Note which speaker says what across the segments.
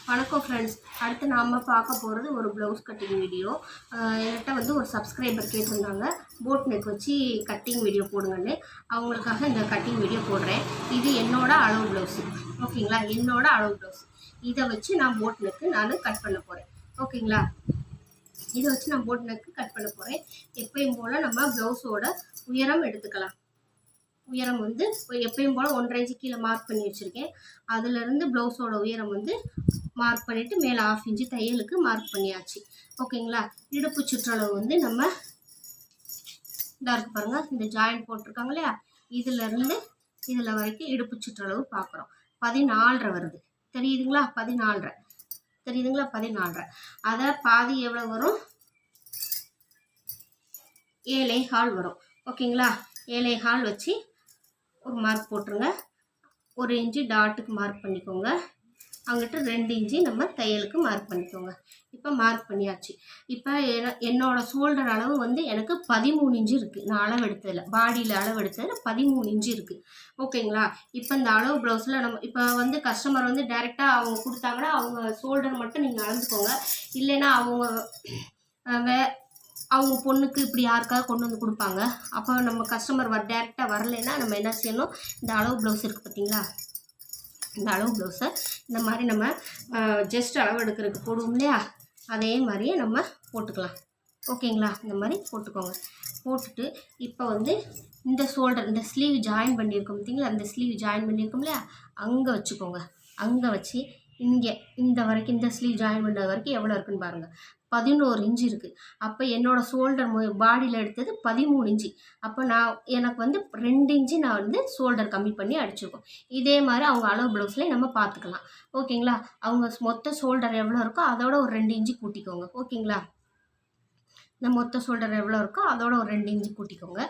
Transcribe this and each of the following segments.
Speaker 1: வணக்கம் ஃப்ரெண்ட்ஸ். அடுத்து நாம் பார்க்க போகிறது ஒரு ப்ளவுஸ் கட்டிங் வீடியோ. என்கிட்ட வந்து ஒரு சப்ஸ்கிரைபர் கேட்டிருந்தாங்க, போட் நெக் வச்சு கட்டிங் வீடியோ போடுங்கன்னு. அவங்களுக்காக இந்த கட்டிங் வீடியோ போடுறேன். இது என்னோட அளவு ப்ளவுஸு, ஓகேங்களா? என்னோட அளவு ப்ளவுஸ். இதை வச்சு நான் போட் நெக்கு கட் பண்ண போகிறேன், ஓகேங்களா? இதை வச்சு நான் போட் நெக்கு கட் பண்ண போகிறேன். எப்பயும் போல் நம்ம ப்ளவுஸோட உயரம் எடுத்துக்கலாம். உயரம் வந்து எப்பயும் போல் 1.5 இன்ச்சு கீழே மார்க் பண்ணி வச்சுருக்கேன். அதுலேருந்து ப்ளவுஸோட உயரம் வந்து மார்க் பண்ணிவிட்டு மேலே 1/2 இன்ச்சு தையலுக்கு மார்க் பண்ணியாச்சு, ஓகேங்களா? இடுப்பு சுற்றளவு வந்து நம்ம இதாக இருக்கு பாருங்கள், இந்த ஜாயிண்ட் போட்டிருக்காங்க இல்லையா, இதிலேருந்து இதில் வரைக்கும் இடுப்பு சுற்றளவு பார்க்குறோம். 14.5 வருது, தெரியுதுங்களா? 14.5 தெரியுதுங்களா? 14.5. அதை பாதி எவ்வளோ வரும்? 7.25 வரும், ஓகேங்களா? 7.25 வச்சு ஒரு மார்க் போட்டுருங்க. 1 இன்ச்சு டாட்டுக்கு மார்க் பண்ணிக்கோங்க. அங்கிட்ட 2 இன்ச்சு நம்ம தையலுக்கு மார்க் பண்ணிக்கோங்க. இப்போ மார்க் பண்ணியாச்சு. இப்போ என்னோட ஷோல்டர் அளவு வந்து எனக்கு 13 இன்ச்சு இருக்குது. நான் அளவு எடுத்ததில், பாடியில் அளவு எடுத்ததில் 13 இன்ச்சு இருக்குது, ஓகேங்களா? இப்போ இந்த அளவு ப்ளவுஸில் நம்ம இப்போ வந்து கஸ்டமர் வந்து டைரெக்டாக அவங்க கொடுத்தாங்கன்னா அவங்க ஷோல்டர் மட்டும் நீங்கள் அளந்துக்கோங்க. இல்லைன்னா அவங்க பொண்ணுக்கு இப்படி யாருக்காவது கொண்டு வந்து கொடுப்பாங்க. அப்போ நம்ம கஸ்டமர் டேரெக்டாக வரலைன்னா நம்ம என்ன செய்யணும், இந்த அளவு ப்ளவுஸ் இருக்குது பார்த்தீங்களா, இந்த அளவு ப்ளவுஸை இந்த மாதிரி நம்ம ஜஸ்ட் அளவு எடுக்கிறதுக்கு போடுவோம் இல்லையா, அதே மாதிரியே நம்ம போட்டுக்கலாம், ஓகேங்களா? இந்த மாதிரி போட்டுக்கோங்க. போட்டுட்டு இப்போ வந்து இந்த ஷோல்டர், இந்த ஸ்லீவ் ஜாயின் பண்ணியிருக்கோம் பார்த்தீங்களா, அந்த ஸ்லீவ் ஜாயின் பண்ணியிருக்கோம் இல்லையா, அங்கே வச்சுக்கோங்க. அங்கே வச்சு இங்கே இந்த வரைக்கும், இந்த ஸ்லீவ் ஜாயின் பண்ணுறது வரைக்கும் எவ்வளோ இருக்குன்னு பாருங்கள், 11 இன்ச்சு இருக்குது. அப்போ என்னோடய ஷோல்டர் பாடியில் எடுத்தது 13 இன்ச்சு. அப்போ எனக்கு வந்து 2 இன்ச்சு நான் வந்து ஷோல்டர் கம்மி பண்ணி அடிச்சிருக்கோம். இதே மாதிரி அவங்க அளவு ப்ளவுஸ்லேயே நம்ம பார்த்துக்கலாம், ஓகேங்களா? அவங்க மொத்த ஷோல்டர் எவ்வளோ இருக்கோ அதோட ஒரு 2 இன்ச்சு கூட்டிக்கோங்க, ஓகேங்களா? இந்த மொத்த ஷோல்டர் எவ்வளோ இருக்கோ அதோட ஒரு 2 இன்ச்சு கூட்டிக்கோங்க.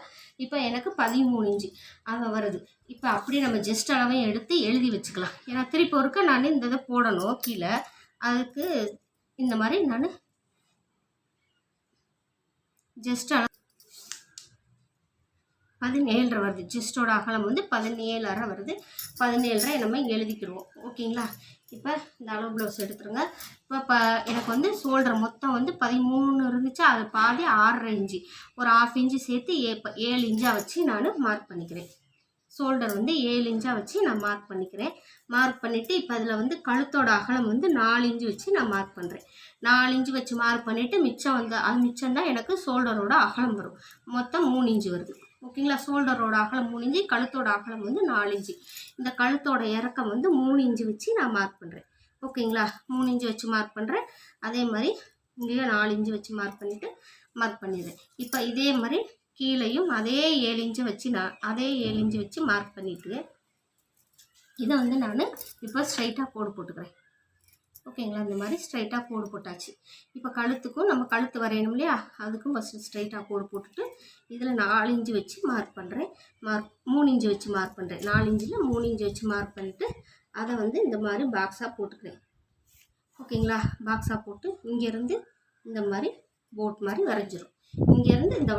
Speaker 1: இப்போ எனக்கு 13 இன்ச்சு அங்கே வருது. இப்போ அப்படியே நம்ம ஜஸ்ட் அளவையும் எடுத்து எழுதி வச்சுக்கலாம். ஏன்னா திருப்பி ஒருக்க நான் இந்த இதை போடணும் கீழே, அதுக்கு இந்த மாதிரி நான் ஜஸ்ட் 17.5 வருது. ஜஸ்டோட அகலம் வந்து 17.5 வருது. 17.5 நம்ம இங்கே எழுதிக்கிடுவோம், ஓகேங்களா? இப்போ இந்த அளவு ப்ளவுஸ் எடுத்துருங்க. இப்போ எனக்கு வந்து ஷோல்டர் மொத்தம் வந்து 13 இருந்துச்சு, அது பாதி 6.5 இன்ச்சு, ஒரு 1/2 இன்ச்சு சேர்த்து 7 இன்ச்சாக வச்சு நான் மார்க் பண்ணிக்கிறேன். ஷோல்டர் வந்து 7 இன்ச்சாக வச்சு நான் மார்க் பண்ணிக்கிறேன். மார்க் பண்ணிவிட்டு இப்போ அதில் வந்து கழுத்தோட அகலம் வந்து 4 இன்ச்சு வச்சு நான் மார்க் பண்ணுறேன். 4 இன்ச்சு வச்சு மார்க் பண்ணிவிட்டு மிச்சம் வந்து அது மிச்சம் தான் எனக்கு ஷோல்டரோட அகலம் வரும். மொத்தம் 3 இன்ச்சு வருது, ஓகேங்களா? ஷோல்டரோட அகலம் 3 இன்ச்சு, கழுத்தோட அகலம் வந்து 4 இன்ச்சு. இந்த கழுத்தோட இறக்கம் வந்து 3 இன்ச்சு வச்சு நான் மார்க் பண்ணுறேன், ஓகேங்களா? 3 இன்ச்சு வச்சு மார்க் பண்ணுறேன். அதே மாதிரி இங்கேயும் 4 இன்ச்சு வச்சு மார்க் பண்ணிவிட்டு மார்க் பண்ணிடுறேன். இப்போ இதே மாதிரி கீழையும் அதே 7 இன்ச்சு வச்சு அதே 7 இன்ச்சு வச்சு மார்க் பண்ணிவிட்டு இதை வந்து நான் இப்போ ஸ்ட்ரைட்டாக கோடு போட்டுக்கிறேன், ஓகேங்களா? இந்த மாதிரி ஸ்ட்ரைட்டாக கோடு போட்டாச்சு. இப்போ கழுத்துக்கும் நம்ம கழுத்து வரையணும் இல்லையா, அதுக்கும் ஃபஸ்ட்டு ஸ்ட்ரைட்டாக கோடு போட்டுட்டு இதில் 4 இன்ச்சு வச்சு மார்க் பண்ணுறேன். 3 இன்ச்சு வச்சு மார்க் பண்ணுறேன். 4 இன்ச்சில் 3 இன்ச்சு வச்சு மார்க் பண்ணிவிட்டு அதை வந்து இந்த மாதிரி பாக்ஸாக போட்டுக்கிறேன், ஓகேங்களா? பாக்ஸாக போட்டு இங்கேருந்து இந்த மாதிரி போட் மாதிரி வரைஞ்சிரும். இங்கேருந்து இந்த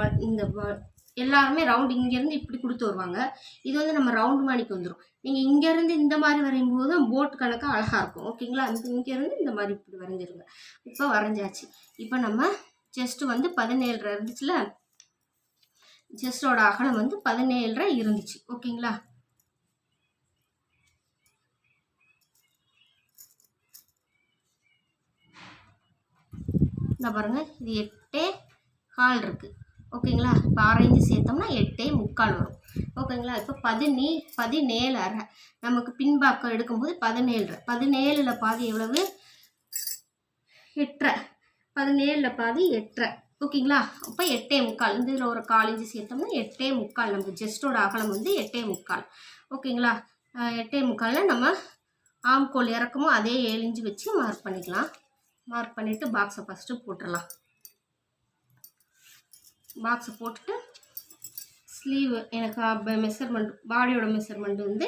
Speaker 1: எல்லாருமே ரவுண்டு இங்கேருந்து இப்படி கொடுத்து வருவாங்க. இது வந்து நம்ம ரவுண்டு மாணிக்கு வந்துடும். நீங்கள் இங்கேருந்து இந்த மாதிரி வரையும் போது தான் போட் கணக்காக அழகாக இருக்கும், ஓகேங்களா? இங்கேருந்து இந்த மாதிரி இப்படி வரைஞ்சிருங்க. இப்போ வரைஞ்சாச்சு. இப்போ நம்ம ஜஸ்ட்டு வந்து 17.5 இருந்துச்சுல, ஜஸ்டோட அகலம் வந்து 17.5 இருந்துச்சு, ஓகேங்களா? இந்த பாருங்கள், இது 8.25 இருக்குது, ஓகேங்களா? இப்போ 6 இன்ச்சு சேர்த்தோம்னா 8.25 வரும், ஓகேங்களா? இப்போ 17.5 நமக்கு பின்பாக்கம் எடுக்கும்போது 17.5. 17ல் பாதி எவ்வளவு? 8.5. 17ல் பாதி 8.5, ஓகேங்களா? அப்போ 8.25. இந்த இதில் ஒரு 1/4 இன்ச்சு சேர்த்தோம்னா 8.25. நமக்கு ஜஸ்டோட அகலம் வந்து 8.25, ஓகேங்களா? 8.25 நம்ம ஆம்கோல் இறக்கமும் அதே 7 இன்ச்சு வச்சு மார்க் பண்ணிக்கலாம். மார்க் பண்ணிவிட்டு பாக்ஸை ஃபஸ்ட்டு போட்டுடலாம். பாக்ஸை போட்டுட்டு ஸ்லீவ் எனக்கு மெஷர்மெண்ட், பாடியோட மெஷர்மெண்ட் வந்து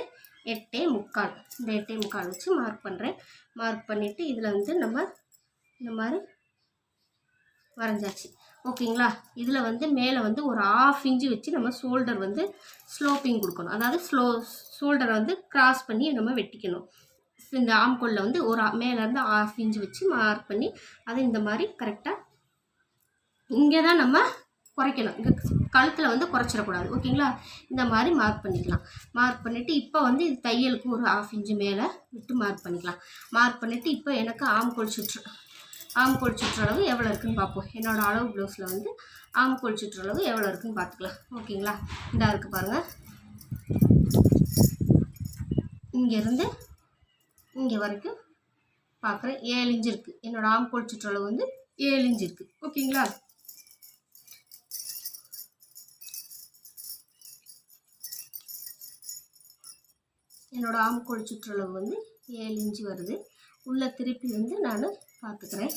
Speaker 1: 8.25. இந்த 8.25 வச்சு மார்க் பண்ணுறேன். மார்க் பண்ணிவிட்டு இதில் வந்து நம்ம இந்த மாதிரி வரைஞ்சாச்சு, ஓகேங்களா? இதில் வந்து மேலே வந்து ஒரு 1/2 இன்ச்சு வச்சு நம்ம ஷோல்டர் வந்து ஸ்லோப்பிங் கொடுக்கணும். அதாவது ஷோல்டரை வந்து கிராஸ் பண்ணி நம்ம வெட்டிக்கணும். இந்த ஆம்கோலில் வந்து ஒரு மேலேருந்து 1/2 இன்ச் வச்சு மார்க் பண்ணி அதை இந்த மாதிரி கரெக்டாக இங்கே தான் நம்ம குறைக்கணும். இங்கே கழுத்தில் வந்து குறைச்சிடக்கூடாது. ஓகேங்களா? இந்த மாதிரி மார்க் பண்ணிக்கலாம். மார்க் பண்ணிவிட்டு இப்போ வந்து இது தையலுக்கு ஒரு 1/2 இன்ச்சு மேலே விட்டு மார்க் பண்ணிக்கலாம். மார்க் பண்ணிவிட்டு இப்போ எனக்கு ஆம்கோல் சுற்றளவு எவ்வளோ இருக்குதுன்னு பார்ப்போம். என்னோடய அளவு ப்ளவுஸில் வந்து ஆம்கோல் சுற்றளவு எவ்வளோ இருக்குதுன்னு பார்த்துக்கலாம். ஓகேங்களா? இந்த இருக்குது பாருங்கள். இங்கேருந்து இங்கே வரைக்கும் பார்க்குறேன் 7 இன்ச்சு இருக்குது. என்னோடய ஆம்கோல் சுற்றளவு வந்து 7 இன்ச்சு இருக்குது. ஓகேங்களா? என்னோடய ஆம்கோல் சுற்றளவு வந்து 7 இன்ச்சு வருது. உள்ளே திருப்பி வந்து நான் பார்த்துக்கிறேன்.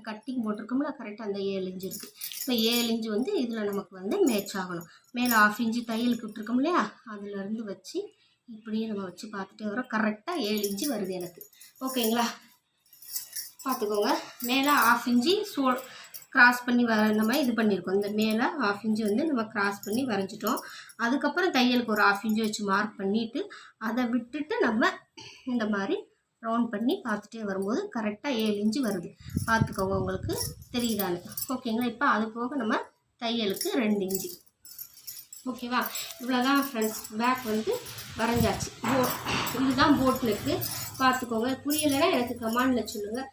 Speaker 1: கட்டிங் போட்டிருக்கோம்ல, கரெக்டாக அந்த 7 இன்ச்சு இருக்குது. இப்போ 7 இன்ச்சு வந்து இதில் நமக்கு வந்து மேட்ச் ஆகணும். மேலே 1/2 இன்ச்சு தையலுக்கு விட்டுருக்கோம் இல்லையா, அதுலேருந்து வச்சு இப்படியே நம்ம வச்சு பார்த்துட்டே வரோம். கரெக்டாக 7 இன்ச்சு வருது எனக்கு. ஓகேங்களா? பார்த்துக்கோங்க. மேலே 1/2 இன்ச்சு கிராஸ் பண்ணி நம்ம இது பண்ணியிருக்கோம். இந்த மேலே 1/2 இன்ச்சு வந்து நம்ம கிராஸ் பண்ணி வரைஞ்சிட்டோம். அதுக்கப்புறம் தையலுக்கு ஒரு 1/2 இன்ச்சு வச்சு மார்க் பண்ணிவிட்டு அதை விட்டுட்டு நம்ம இந்த மாதிரி ரவுண்ட் பண்ணி பார்த்துட்டே வரும்போது கரெக்டாக 7 இன்ச்சு வருது. பார்த்துக்கோங்க, உங்களுக்கு தெரியுதானு. ஓகேங்களா? இப்போ அது போக நம்ம தையலுக்கு 2 இன்ச்சு. ஓகேவா? இவ்வளோதான் ஃப்ரெண்ட்ஸ். பேக் வந்து வரைஞ்சாச்சு. இதுதான் போட் நெக்கு. பார்த்துக்கோங்க. புரியலைன்னா எனக்கு கமெண்டில் சொல்லுங்கள்.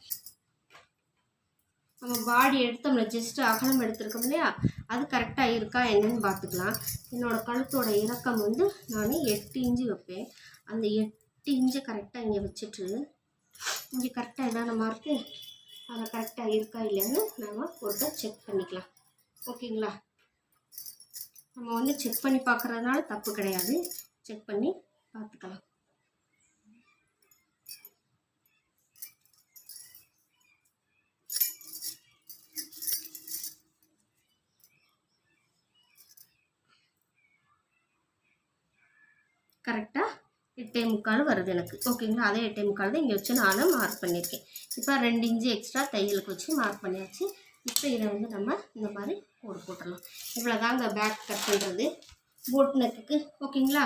Speaker 1: நம்ம பாடி எடுத்தோம்ல, ஜஸ்ட்டு அகலம் எடுத்துருக்கோம் இல்லையா, அது கரெக்டாக இருக்கா என்னன்னு பார்த்துக்கலாம். என்னோடய கழுத்தோட இறக்கம் வந்து நான் 8 இன்ச்சு வைப்பேன். அந்த 8 இன்ச்சை கரெக்டாக இங்கே வச்சுட்டு இங்கே கரெக்டாக எதான மார்க்கு அதை கரெக்டாக இருக்கா இல்லைன்னு நம்ம ஒரு செக் பண்ணிக்கலாம். ஓகேங்களா? நம்ம வந்து செக் பண்ணி பார்க்குறதுனால தப்பு கிடையாது. செக் பண்ணி பார்த்துக்கலாம். கரெக்டாக 8.75 வருது எனக்கு. ஓகேங்களா? அதே 8.75 தான் இங்கே வச்சு நான் மார்க் பண்ணியிருக்கேன். இப்போ 2 இன்ச்சு எக்ஸ்ட்ரா தையலுக்கு வச்சு மார்க் பண்ணியாச்சு. இப்போ இதை வந்து நம்ம இந்த மாதிரி கோடு போட்டுடலாம். இவ்வளோதாங்க பேக் கட் பண்ணுறது போட் நெக்குக்கு. ஓகேங்களா?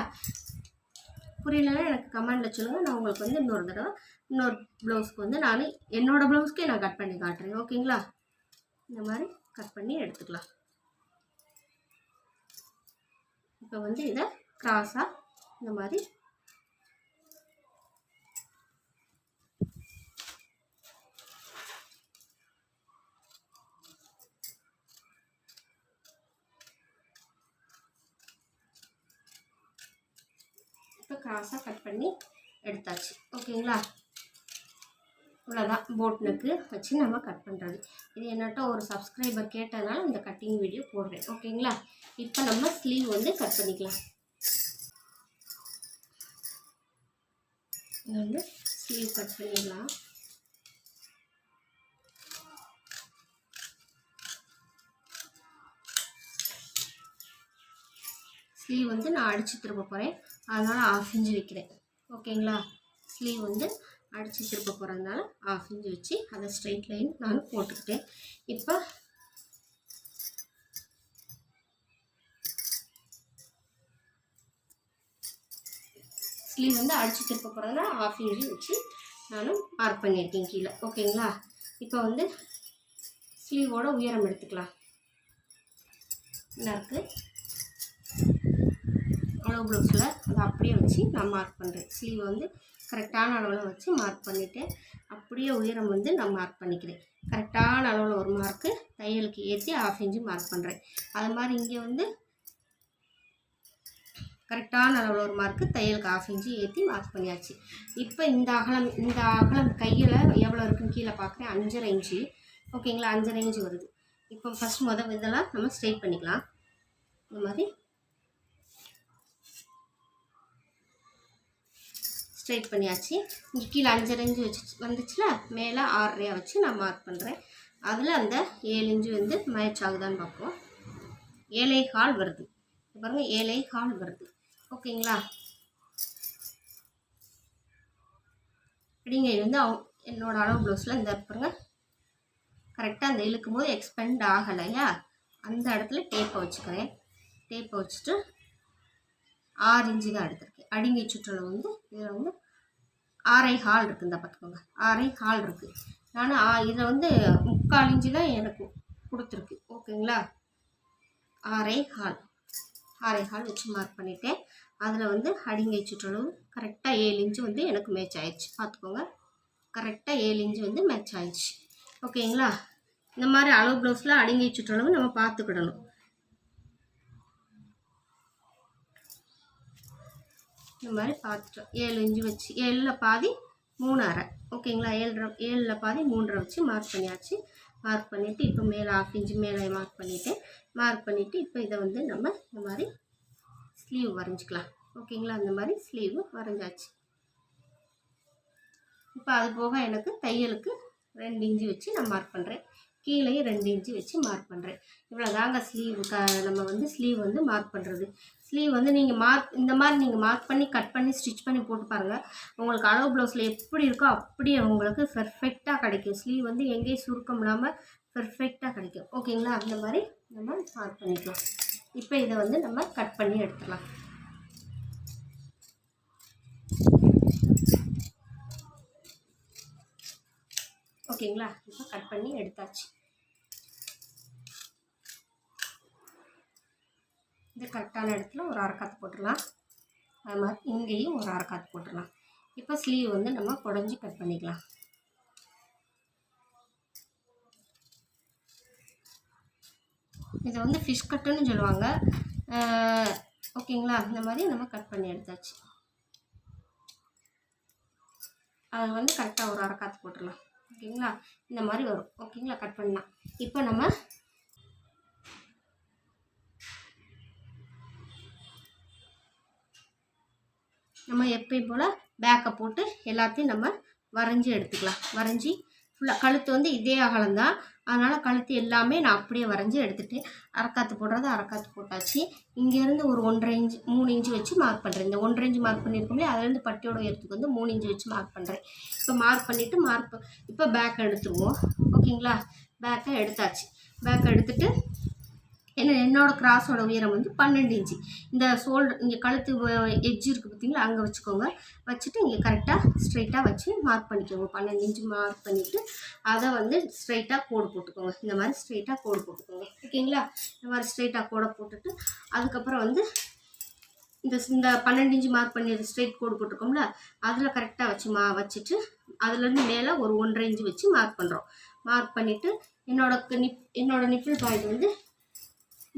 Speaker 1: புரியலன்னா எனக்கு கமெண்டில் சொல்லுங்கள். நான் உங்களுக்கு வந்து இன்னொரு தடவை இன்னொரு ப்ளவுஸ்க்கு வந்து நான் என்னோடய ப்ளவுஸ்க்கே நான் கட் பண்ணி காட்டுறேன். ஓகேங்களா? இந்த மாதிரி கட் பண்ணி எடுத்துக்கலாம். இப்போ வந்து இதை கிராஸாக இந்த மாதிரி இப்போ கிராஸாக கட் பண்ணி எடுத்தாச்சு. ஓகேங்களா? இவ்வளோதான் போட் நெக்கு வச்சு நம்ம கட் பண்ணுறது. இது என்னட்ட ஒரு சப்ஸ்கிரைபர் கேட்டதுனால இந்த கட்டிங் வீடியோ போடுறேன். ஓகேங்களா? இப்போ நம்ம ஸ்லீவ் வந்து கட் பண்ணிக்கலாம். இது வந்து ஸ்லீவ் கட் பண்ணிடலாம். ஸ்லீவ் வந்து நான் அடித்து திருப்ப போகிறேன். அதனால் 1/2 இன்ச்சு வைக்கிறேன். ஓகேங்களா? ஸ்லீவ் வந்து அடித்து திருப்ப போகிறதுனால 1/2 இன்ச்சு வச்சு அதை ஸ்ட்ரைட் லைன் நான் போட்டுக்கிட்டேன். இப்போ ஸ்லீவ் வந்து அடித்து திருப்ப போகிறதுனால 1/2 இன்ச்சு வச்சு நானும் மார்க் பண்ணியிருக்கேன் கீழே. ஓகேங்களா? இப்போ வந்து ஸ்லீவோட உயரம் எடுத்துக்கலாம். என்ன இருக்குது அளவு ப்ளவுஸில் அதை அப்படியே வச்சு நான் மார்க் பண்ணுறேன். ஸ்லீவ் வந்து கரெக்டான அளவில் வச்சு மார்க் பண்ணிவிட்டு அப்படியே உயரம் வந்து நான் மார்க் பண்ணிக்கிறேன். கரெக்டான அளவில் ஒரு மார்க்கு தையலுக்கு ஏற்றி 1/2 இன்ச்சு மார்க் பண்ணுறேன். அது மாதிரி இங்கே வந்து கரெக்டான அளவில் ஒரு மார்க்கு தையலுக்கு 1/2 இன்ச்சு ஏற்றி மார்க் பண்ணியாச்சு. இப்போ இந்த அகலம் கையில் எவ்வளோ இருக்குன்னு கீழே பார்க்குறேன். 5.5 இன்ச்சு. ஓகேங்களா? 5.5 இன்ச்சு வருது. இப்போ ஃபஸ்ட் இதெல்லாம் நம்ம ஸ்ட்ரைட் பண்ணிக்கலாம். இந்த மாதிரி ஸ்ட்ரைட் பண்ணியாச்சு. இங்கே கீழே 5.5 இன்ச்சு வச்சு வந்துச்சுல, மேலே 6.5 வச்சு நான் மார்க் பண்ணுறேன். அதில் அந்த 7 இன்ச்சு வந்து மேட்ச் ஆகுதான்னு பார்ப்போம். 7.25 வருது. பாருங்கள் 7.25 வருது. ஓகேங்களா? அப்படிங்க இது வந்து என்னோடய அளவு ப்ளவுஸில் இந்த பாருங்க கரெக்டாக அந்த இழுக்கும் போது எக்ஸ்பெண்ட் ஆகலையா, அந்த இடத்துல டேப்பை வச்சுக்கிறேன். டேப்பை வச்சுட்டு 6 இன்ச்சு தான் எடுத்திருக்கேன். அடிங்கை சுற்றளவு வந்து இதில் வந்து 6.25 இருக்குது. இந்த பார்த்துக்கோங்க 6.25 இருக்குது. நான் இதை வந்து 3/4 இன்ச்சு தான் எனக்கு கொடுத்துருக்கு. ஓகேங்களா, 6.25 வச்சு மார்க் பண்ணிவிட்டேன். அதில் வந்து அடிங்கை சுற்றளவு கரெக்டாக 7 இன்ச்சு வந்து எனக்கு மேட்ச் ஆயிடுச்சு. பார்த்துக்கோங்க, கரெக்டாக 7 இன்ச்சு வந்து மேட்ச் ஆயிடுச்சு. ஓகேங்களா, இந்த மாதிரி அளவு ப்ளவுஸில் அடிங்கை சுற்றளவு நம்ம பார்த்துக்கிடணும். இந்த மாதிரி பார்த்துட்டோம். 7 இன்ச்சு வச்சு 7ல் பாதி 3.5. ஓகேங்களா, 7ல் பாதி 3.5 வச்சு மார்க் பண்ணியாச்சு. மார்க் பண்ணிவிட்டு இப்போ மேலே 1/2 இன்ச்சு மேலே மார்க் பண்ணிவிட்டேன். மார்க் பண்ணிவிட்டு இப்போ இதை வந்து நம்ம இந்த மாதிரி ஸ்லீவ் வரைஞ்சிக்கலாம். ஓகேங்களா, அந்த மாதிரி ஸ்லீவ் வரைஞ்சாச்சு. இப்போ அது போக எனக்கு தையலுக்கு 2 இன்ச்சு வச்சு நான் மார்க் பண்ணுறேன். கீழேயும் 2 இன்ச்சு வச்சு மார்க் பண்ணுறேன். இவ்வளோ தாங்க ஸ்லீவ் நம்ம வந்து ஸ்லீவ் வந்து மார்க் பண்ணுறது. ஸ்லீவ் வந்து நீங்கள் இந்த மாதிரி நீங்கள் மார்க் பண்ணி கட் பண்ணி ஸ்டிச் பண்ணி போட்டு பாருங்கள். உங்களுக்கு அளவு ப்ளவுஸில் எப்படி இருக்கோ அப்படியே உங்களுக்கு பெர்ஃபெக்டாக கிடைக்கும். ஸ்லீவ் வந்து எங்கேயும் சுருக்கம் இல்லாமல் பெர்ஃபெக்டாக கிடைக்கும். ஓகேங்களா, அந்த மாதிரி நம்ம மார்க் பண்ணிக்கலாம். இப்போ இதை வந்து நம்ம கட் பண்ணி எடுத்துடலாம். ஓகேங்களா, இப்போ கட் பண்ணி எடுத்தாச்சு. இது கரெக்டான இடத்துல ஒரு அரைக்காத்து போட்டுடலாம். அது மாதிரி இங்கேயும் ஒரு அரைக்காத்து போட்டுடலாம். இப்போ ஸ்லீவ் வந்து நம்ம குடஞ்சி கட் பண்ணிக்கலாம். இதை வந்து ஃபிஷ் கட்டுன்னு சொல்லுவாங்க. ஓகேங்களா, இந்த மாதிரி நம்ம கட் பண்ணி எடுத்தாச்சு. அது வந்து கரெக்டாக ஒரு அரைக்காத்து போட்டுடலாம். ஓகேங்களா, இந்த மாதிரி வரும். ஓகேங்களா, கட் பண்ணலாம். இப்போ நம்ம எப்பயும் போல் பேக்கை போட்டு எல்லாத்தையும் நம்ம வரைஞ்சி எடுத்துக்கலாம். வரைஞ்சி ஃபுல்லாக கழுத்து வந்து இதே அகலம்தான், அதனால் கழுத்து எல்லாமே நான் அப்படியே வரைஞ்சி எடுத்துகிட்டு அரைக்காத்து போடுறது அரைக்காத்து போட்டாச்சு. இங்கேருந்து ஒரு 1.5 இன்ச்சு 3 இன்ச்சு வச்சு மார்க் பண்ணுறேன். இந்த 1.5 இன்ச்சு மார்க் பண்ணியிருக்கோம்லே அதுலேருந்து பட்டியோட உயரத்துக்கு வந்து 3 இன்ச்சு வச்சு மார்க் பண்ணுறேன். இப்போ மார்க் பண்ணிவிட்டு இப்போ பேக்கை எடுத்துருவோம். ஓகேங்களா, பேக்கை எடுத்தாச்சு. பேக்கை எடுத்துகிட்டு என்னோட கிராஸோட உயரம் வந்து 12 இன்ச்சு. இந்த இங்கே கழுத்து எட்ஜ் இருக்குது பார்த்தீங்களா, அங்கே வச்சுக்கோங்க. வச்சுட்டு இங்கே கரெக்டாக ஸ்ட்ரைட்டாக வச்சு மார்க் பண்ணிக்கோங்க. 12 இன்ச்சு மார்க் பண்ணிவிட்டு அதை வந்து ஸ்ட்ரைட்டாக கோடு போட்டுக்கோங்க. இந்த மாதிரி ஸ்ட்ரைட்டாக கோடு போட்டுக்கோங்க. ஓகேங்களா, இந்த மாதிரி ஸ்ட்ரைட்டாக கோடை போட்டுட்டு அதுக்கப்புறம் வந்து இந்த 12 இன்ச்சு மார்க் பண்ணி ஸ்ட்ரைட் கோடு போட்டிருக்கோம்ல, அதில் கரெக்டாக வச்சுட்டு அதுலேருந்து மேலே ஒரு 1.5 இன்ச்சு வச்சு மார்க் பண்ணுறோம். மார்க் பண்ணிவிட்டு என்னோட நிப்பிள் பாயிண்ட் வந்து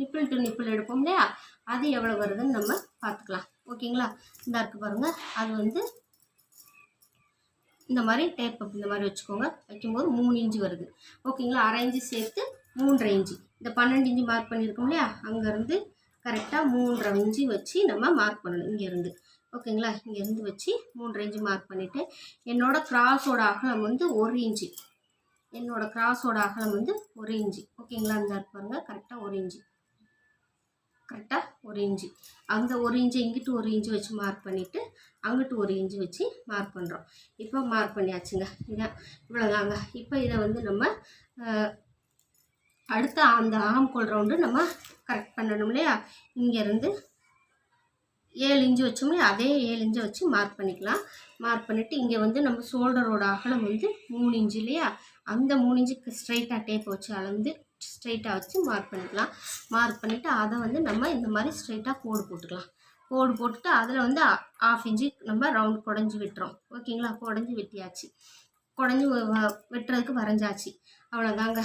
Speaker 1: நிப்பிள் டு நிப்பிள் எடுப்போம் இல்லையா, அது எவ்வளோ வருதுன்னு நம்ம பார்த்துக்கலாம். ஓகேங்களா, இந்த இருக்குது பாருங்கள். அது வந்து இந்த மாதிரி டேப் இந்த மாதிரி வச்சுக்கோங்க. வைக்கும்போது 3 இன்ச்சு வருது. ஓகேங்களா, 1/2 இன்ச்சு சேர்த்து 3.5 இன்ச்சு. இந்த 12 இன்ச்சு மார்க் பண்ணியிருக்கோம் இல்லையா, அங்கேருந்து கரெக்டாக 3.5 இன்ச்சு வச்சு நம்ம மார்க் பண்ணணும். இங்கேருந்து ஓகேங்களா, இங்கேருந்து வச்சு 3.5 இன்ச்சு மார்க் பண்ணிவிட்டு என்னோடய கிராஸோட அகலம் வந்து 1 இன்ச்சு. என்னோடய கிராஸோட அகலம் வந்து 1 இன்ச்சு. ஓகேங்களா, இந்த பாருங்க கரெக்டாக 1 இன்ச்சு. கரெக்டாக 1 இன்ச்சு. அந்த 1 இன்ச்சு இங்கிட்டு 1 இன்ச்சு வச்சு மார்க் பண்ணிவிட்டு அங்கிட்டு 1 இன்ச்சு வச்சு மார்க் பண்ணுறோம். இப்போ மார்க் பண்ணியாச்சுங்க. இதான் இவ்வளோதாங்க. இப்போ இதை வந்து நம்ம அடுத்த அந்த ஆம்கோல் ரவுண்டு நம்ம கரெக்ட் பண்ணணும் இல்லையா. இங்கேருந்து 7 இன்ச்சு வச்சோம்னா அதே 7 இன்ச்சை வச்சு மார்க் பண்ணிக்கலாம். மார்க் பண்ணிவிட்டு இங்கே வந்து நம்ம ஷோல்டரோட அகலம் வந்து 3 இன்ச்சு இல்லையா, அந்த 3 இன்ச்சுக்கு ஸ்ட்ரைட்டாக டேப் வச்சு அளந்து ஸ்ட்ரைட்டாக வச்சு மார்க் பண்ணிக்கலாம். மார்க் பண்ணிவிட்டு அதை வந்து நம்ம இந்த மாதிரி ஸ்ட்ரைட்டாக கோடு போட்டுக்கலாம். கோடு போட்டுட்டு அதில் வந்து 1/2 இன்ச்சு நம்ம ரவுண்ட் குடஞ்சி விட்டுறோம். ஓகேங்களா, குடஞ்சி வெட்டியாச்சு. குடஞ்சி வெட்டுறதுக்கு வரைஞ்சாச்சு. அவ்வளோதாங்க.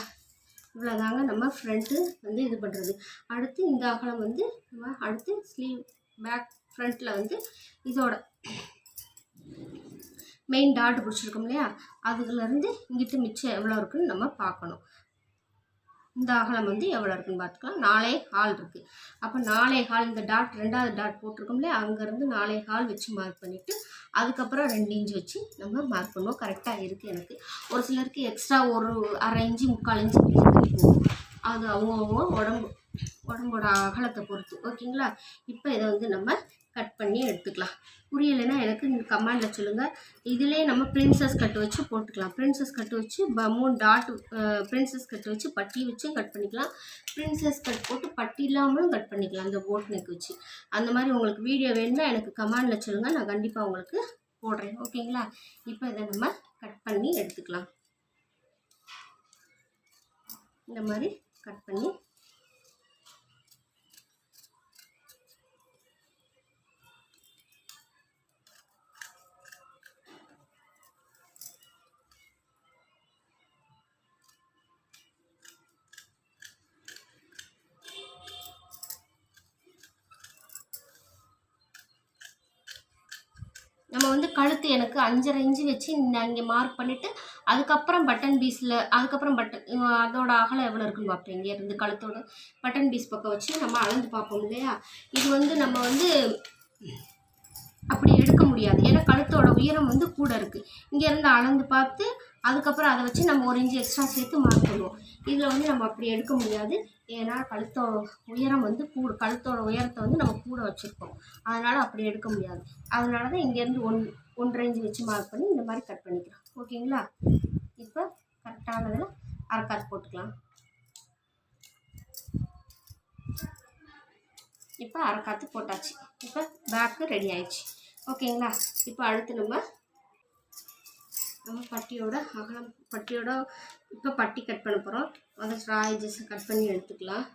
Speaker 1: இவ்வளோதாங்க நம்ம ஃப்ரண்ட்டு வந்து இது பண்ணுறது. அடுத்து இந்த அகலம் வந்து நம்ம அடுத்து ஸ்லீவ் பேக் ஃப்ரண்ட்டில் வந்து இதோட மெயின் டாட் பிடிச்சிருக்கோம் இல்லையா, அதுலேருந்து இங்கிட்டு மிச்சம் எவ்வளோ இருக்குதுன்னு நம்ம பார்க்கணும். இந்த அகலம் வந்து எவ்வளோ இருக்குதுன்னு பார்த்துக்கலாம். 4.25 இருக்குது. அப்போ 4.25 இந்த டாட் 2வது டாட் போட்டிருக்கோம் இல்லையா, அங்கேருந்து 4.25 வச்சு மார்க் பண்ணிவிட்டு அதுக்கப்புறம் 2 இன்ச்சு வச்சு நம்ம மார்க் பண்ணுவோம். கரெக்டாக இருக்குது எனக்கு. ஒரு சிலருக்கு எக்ஸ்ட்ரா ஒரு 1/2 இன்ச்சு 3/4 இன்ச்சு போகும். அது அவங்க உடம்போட அகலத்தை பொறுத்து. ஓகேங்களா, இப்போ இதை வந்து நம்ம கட் பண்ணி எடுத்துக்கலாம். புரியலைன்னா எனக்கு கமெண்டில் சொல்லுங்கள். இதிலே நம்ம பிரின்சஸ் கட்டு வச்சு போட்டுக்கலாம். பிரின்சஸ் கட்டு வச்சு 3 டாட் பிரின்சஸ் கட்டு வச்சு பட்டி வச்சு கட் பண்ணிக்கலாம். பிரின்சஸ் கட் போட்டு பட்டி இல்லாமலும் கட் பண்ணிக்கலாம். அந்த போட் நெக் வச்சு அந்த மாதிரி உங்களுக்கு வீடியோ வேணும்னா எனக்கு கமெண்டில் சொல்லுங்கள். நான் கண்டிப்பாக உங்களுக்கு போடுறேன். ஓகேங்களா? இப்போ இதை நம்ம கட் பண்ணி எடுத்துக்கலாம். இந்த மாதிரி கட் பண்ணி நம்ம வந்து கழுத்து எனக்கு 5.5 இன்ச்சு வச்சு நான் இங்கே மார்க் பண்ணிவிட்டு அதுக்கப்புறம் பட்டன் பீஸில் அதுக்கப்புறம் அதோட அகலம் எவ்வளோ இருக்குன்னு பார்ப்பேன். இங்கேருந்து கழுத்தோட பட்டன் பீஸ் பக்கம் வச்சு நம்ம அளந்து பார்ப்போம் இல்லையா? இது வந்து நம்ம வந்து அப்படி எடுக்க முடியாது. ஏன்னா கழுத்தோட உயரம் வந்து கூட இருக்குது. இங்கேருந்து அளந்து பார்த்து அதுக்கப்புறம் அதை வச்சு நம்ம 1 இன்ச்சு எக்ஸ்ட்ரா சேர்த்து மார்க் பண்ணுவோம். இதில் வந்து நம்ம அப்படி எடுக்க முடியாது. ஏன்னா கழுத்தோட உயரம் வந்து கழுத்தோட உயரத்தை வந்து நம்ம கூட வச்சுருக்கோம். அதனால் அப்படி எடுக்க முடியாது. அதனால தான் இங்கேருந்து 1.5 இன்ச்சு வச்சு மார்க் பண்ணி இந்த மாதிரி கட் பண்ணிக்கலாம். ஓகேங்களா? இப்போ கரெக்டானதில் அரைக்காத்து போட்டுக்கலாம். இப்போ அரைக்காத்து போட்டாச்சு. இப்போ பேக்கு ரெடி ஆயிடுச்சு. ஓகேங்களா? இப்போ அடுத்து நம்ம பட்டியோட அகலம் இப்போ பட்டி கட் பண்ண போகிறோம். அதை ரா எட்ஜஸ் கட் பண்ணி எடுத்துக்கலாம்.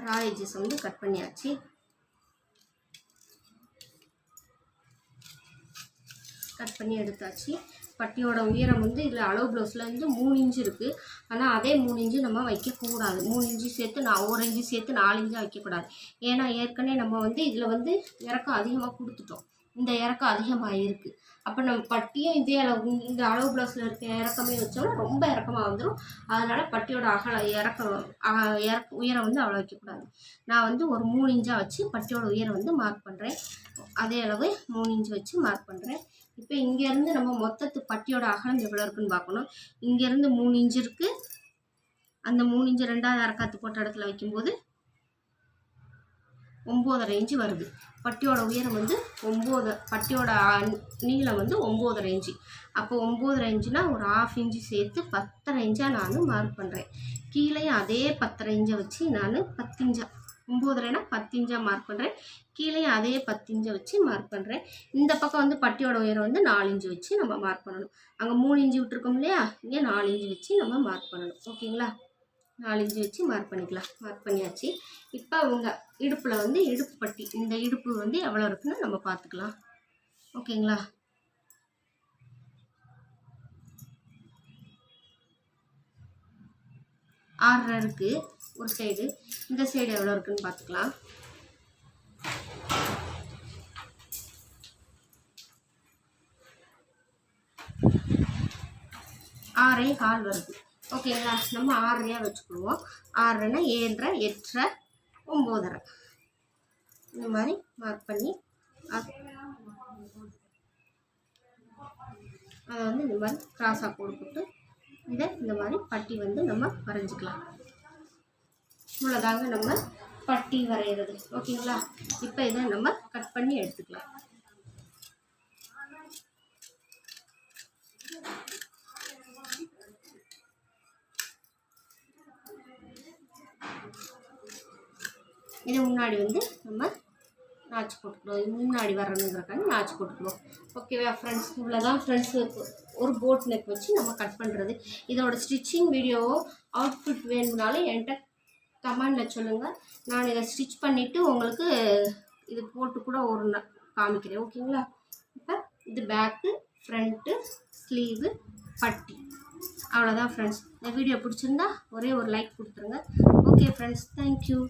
Speaker 1: ரா எட்ஜஸ் வந்து கட் பண்ணியாச்சு. கட் பண்ணி எடுத்தாச்சு. பட்டியோட உயரம் வந்து இதில் அளவு ப்ளவுஸில் வந்து 3 இன்ச்சு இருக்குது. ஆனால் அதே 3 இன்ச்சு நம்ம வைக்கக்கூடாது. 3 இன்ச்சு சேர்த்து 1 இன்ச்சு சேர்த்து 4 இன்ச்சாக வைக்கக்கூடாது. ஏன்னா ஏற்கனவே நம்ம வந்து இதில் வந்து இறக்கம் அதிகமாக கொடுத்துட்டோம். இந்த இறக்கம் அதிகமாக இருக்குது. அப்போ நம்ம பட்டியும் இதே அளவு இந்த அளவு ப்ளவுஸில் இருக்க இறக்கமே வச்சோம்னா ரொம்ப இறக்கமாக வந்துடும். அதனால் பட்டியோட உயரம் வந்து அவ்வளோ வைக்கக்கூடாது. நான் வந்து ஒரு 3 இன்ச்சாக வச்சு பட்டியோட உயரம் வந்து மார்க் பண்ணுறேன். அதே அளவு 3 இன்ச்சு வச்சு மார்க் பண்ணுறேன். இப்போ இங்கேருந்து நம்ம மொத்தத்து பட்டியோட அகலம் எவ்வளோ இருக்குன்னு பார்க்கணும். இங்கேருந்து 3 இன்ச்சு இருக்குது. அந்த 3 இன்ச்சு 2வது அரைக்காத்து போட்ட இடத்துல வைக்கும்போது 9.5 இன்ச்சு வருது. பட்டியோட உயரம் வந்து பட்டியோட நீளம் வந்து 9.5 இன்ச்சு. அப்போ 9.5 இன்ச்சுனா ஒரு 1/2 இன்ச்சு சேர்த்து 10.5 இன்ச்சாக நான் மார்க் பண்ணுறேன். கீழேயும் அதே 10.5 இன்ச்சை வச்சு நான் 10 இன்ச்சா 9.5னா 10 இன்ச்சாக மார்க் பண்ணுறேன். கீழேயும் அதே 10 இன்ச்சை வச்சு மார்க் பண்ணுறேன். இந்த பக்கம் வந்து பட்டியோட உயரம் வந்து 4 இன்ச்சு வச்சு நம்ம மார்க் பண்ணணும். அங்கே 3 இன்ச்சு விட்டுருக்கோம் இல்லையா? இங்கே 4 இன்ச்சு வச்சு நம்ம மார்க் பண்ணணும். ஓகேங்களா? 4 இன்ச்சு வச்சு மார்க் பண்ணிக்கலாம். மார்க் பண்ணியாச்சு. இப்போ அவங்க இடுப்பில் வந்து இடுப்பு பட்டி இந்த இடுப்பு வந்து எவ்வளோ இருக்குன்னு நம்ம பார்த்துக்கலாம். ஓகேங்களா? ஆறரை இருக்குது ஒரு சைடு. இந்த சைடு எவ்வளோ இருக்குன்னு பார்த்துக்கலாம். 6.25 வருது. ஓகேங்களா? நம்ம 6.5 வச்சுக்குவோம். 6.5னா 7.5 8.5 9.5 இந்த மாதிரி மார்க் பண்ணி அதை வந்து இந்த மாதிரி கிராஸாக போட்டு இதை இந்த மாதிரி பட்டி வந்து நம்ம வரைஞ்சிக்கலாம். இவ்வளோதாங்க நம்ம பட்டி வரைகிறது. ஓகேங்களா? இப்போ இதை நம்ம கட் பண்ணி எடுத்துக்கலாம். இதை முன்னாடி வந்து நம்ம நாச்சு போட்டுக்கணும். முன்னாடி வரணுங்கிறக்காண்டி நாச்சு போட்டுக்கணும். ஓகேவா ஃப்ரெண்ட்ஸ்? இவ்வளோதான் ஃப்ரெண்ட்ஸு ஒரு போட் நெக் வச்சு நம்ம கட் பண்ணுறது. இதோட ஸ்டிச்சிங் வீடியோவோ அவுட்ஃபிட் வேணும்னாலும் என்கிட்ட கமெண்டில் சொல்லுங்கள். நான் இதை ஸ்டிச் பண்ணிவிட்டு உங்களுக்கு இது போட்டு கூட காமிக்கிறேன். ஓகேங்களா? இப்போ இது பேக்கு, ஃப்ரண்ட்டு, ஸ்லீவு, பட்டி. அவ்வளோதான் ஃப்ரெண்ட்ஸ். இந்த வீடியோ பிடிச்சிருந்தா ஒரே ஒரு லைக் கொடுத்துருங்க. Okay friends, thank you.